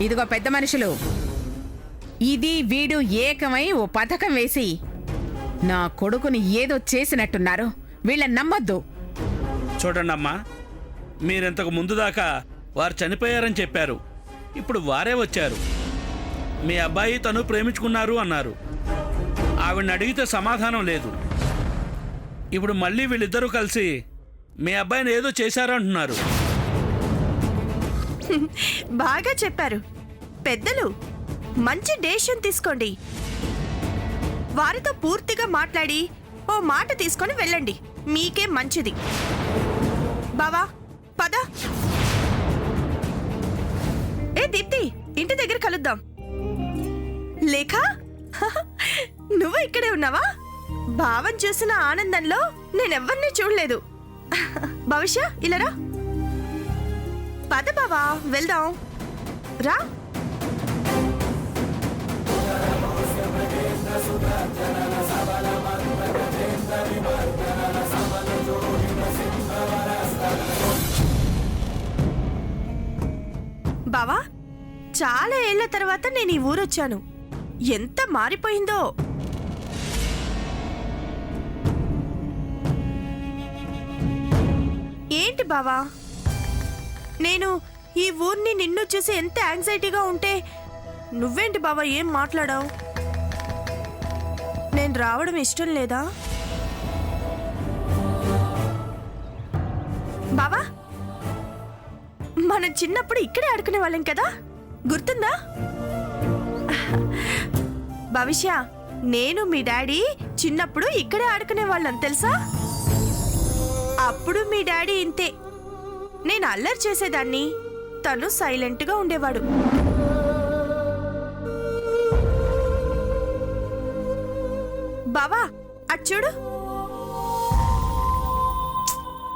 ఇదిగో పెద్ద మనుషులు, ఇది వీడు ఏకమై ఓ పథకం వేసి నా కొడుకుని ఏదో చేసినట్టున్నారు. వీళ్ళని నమ్మొద్దు. చూడండమ్మా, మీరింతకు ముందు దాకా వారు చనిపోయారని చెప్పారు. ఇప్పుడు వారే వచ్చారు. మీ అబ్బాయి తను ప్రేమించుకున్నారు అన్నారు. ఆవిడని అడిగితే సమాధానం లేదు. ఇప్పుడు మళ్ళీ వీళ్ళిద్దరూ కలిసి మీ అబ్బాయిని ఏదో చేశారు అంటున్నారు. బాగా చెప్పారు పెద్దలు. మంచి డెసిషన్ తీసుకోండి. వారితో పూర్తిగా మాట్లాడి ఓ మాట తీసుకొని వెళ్ళండి. మీకే మంచిది. బావా పద. ఏ దీప్తి, ఇంటి దగ్గర కలుద్దాం. లేఖ, నువ్వు ఇక్కడే ఉన్నావా? బావని చూసిన ఆనందంలో నేనెవ్వరినీ చూడలేదు. భవిష్య ఇలారా. పద బావా, వెళ్దాం రా. బావా, చాలా ఏళ్ల తర్వాత నేను ఈ ఊరొచ్చాను. ఎంత మారిపోయిందో. ఏంటి బావా, నేను ఈ ఊర్ని నిన్ను చూసి ఎంత యాంగ్జైటీగా ఉంటే నువ్వేంటి బావా ఏం మాట్లాడావు? నేను రావడం ఇష్టం లేదా? బావా, మనం చిన్నప్పుడు ఇక్కడే ఆడుకునే వాళ్ళం కదా, గుర్తుందా? భవిష్య, నేను మీ డాడీ చిన్నప్పుడు ఇక్కడే ఆడుకునే వాళ్ళం తెలుసా? అప్పుడు మీ డాడీ ఇంతే. నేను అల్లరి చేసేదాన్ని, తను సైలెంట్గా ఉండేవాడు. బావా అటు చూడు.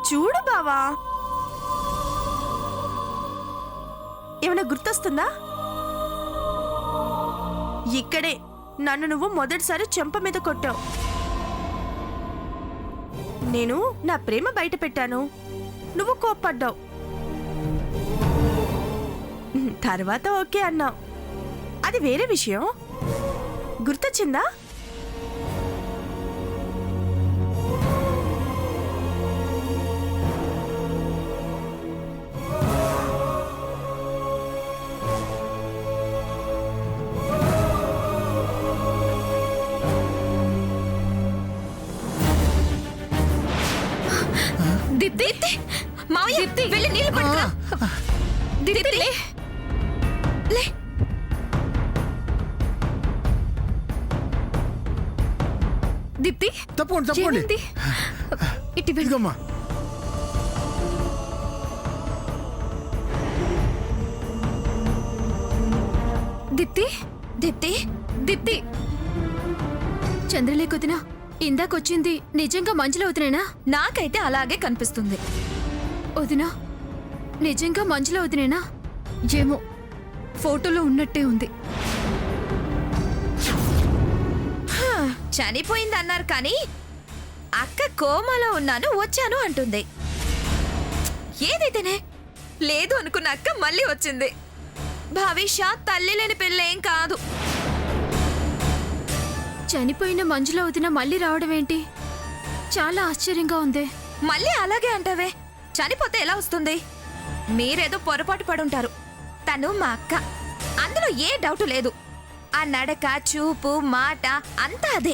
చూడు బావా, ఏమైనా గుర్తొస్తుందా? ఇక్కడే నన్ను నువ్వు మొదటిసారి చెంప మీద కొట్టావు. నేను నా ప్రేమ బయట పెట్టాను, నువ్వు కోప్పడ్డావు. తర్వాత ఓకే అన్నావు. అది వేరే విషయం. గుర్తొచ్చిందా? దీప్తి, మావయ్య వెళ్ళి నీళ్ళు పట్టుకురా. దీప్తి లే లే. దీప్తి తప్పకుండా తప్పకుండా. ఇటు వెళ్ళమ్మా. దీప్తి దీప్తి దీప్తి. చంద్రలేఖ వదినా ఇందాకొచ్చింది నిజంగా మంజుల వదినేనా? నాకైతే అలాగే కనిపిస్తుంది. వదినా, నిజంగా మంజుల వదినేనా? ఏమో, ఫోటోలో ఉన్నట్టే ఉంది. చనిపోయింది అన్నారు కానీ అక్క కోమాలో ఉన్నాను వచ్చాను అంటుంది. ఏదైతేనే లేదు అనుకున్న అక్క మళ్ళీ వచ్చింది. భవిష్య తల్లి లేని పిల్లేం కాదు. చనిపోయిన మంజుల వదిన మళ్ళీ రావడం ఏంటి? చాలా ఆశ్చర్యంగా ఉంది. మళ్ళీ అలాగే అంటావే? చనిపోతే ఎలా వస్తుంది? మీరేదో పొరపాటు పడుంటారు. తను మా అక్క, అందులో ఏ డౌట్ లేదు. ఆ నడక, చూపు, మాట అంతా అదే,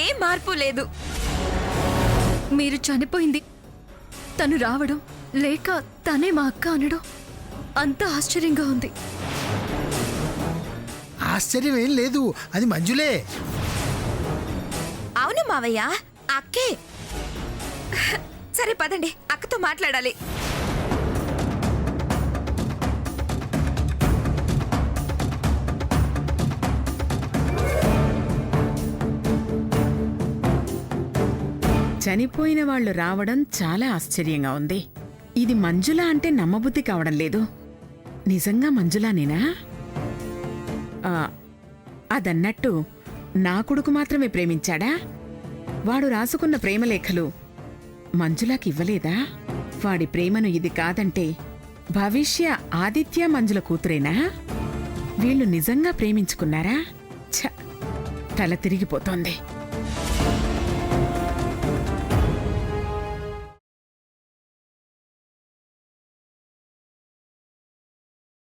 ఏ మార్పు లేదు. మీరు చనిపోయింది తను రావడం లేక తనే మా అక్క అనడం అంత ఆశ్చర్యంగా ఉంది. ఆశ్చర్యం ఏం లేదు, అది మంజులే. అవును మావయ్య, అక్కే. సరే పదండి, అక్కతో మాట్లాడాలి. చనిపోయిన వాళ్ళు రావడం చాలా ఆశ్చర్యంగా ఉంది. ఇది మంజుల అంటే నమ్మబుద్ధి కావడం లేదు. నిజంగా మంజులానేనా? అదన్నట్టు నా కొడుకు మాత్రమే ప్రేమించాడా? వాడు రాసుకున్న ప్రేమలేఖలు మంజులాకి ఇవ్వలేదా? వాడి ప్రేమను ఇది కాదంటే భవిష్య ఆదిత్య మంజుల కూతురేనా? వీళ్ళు నిజంగా ప్రేమించుకున్నారా? ఛ, తల తిరిగిపోతోంది.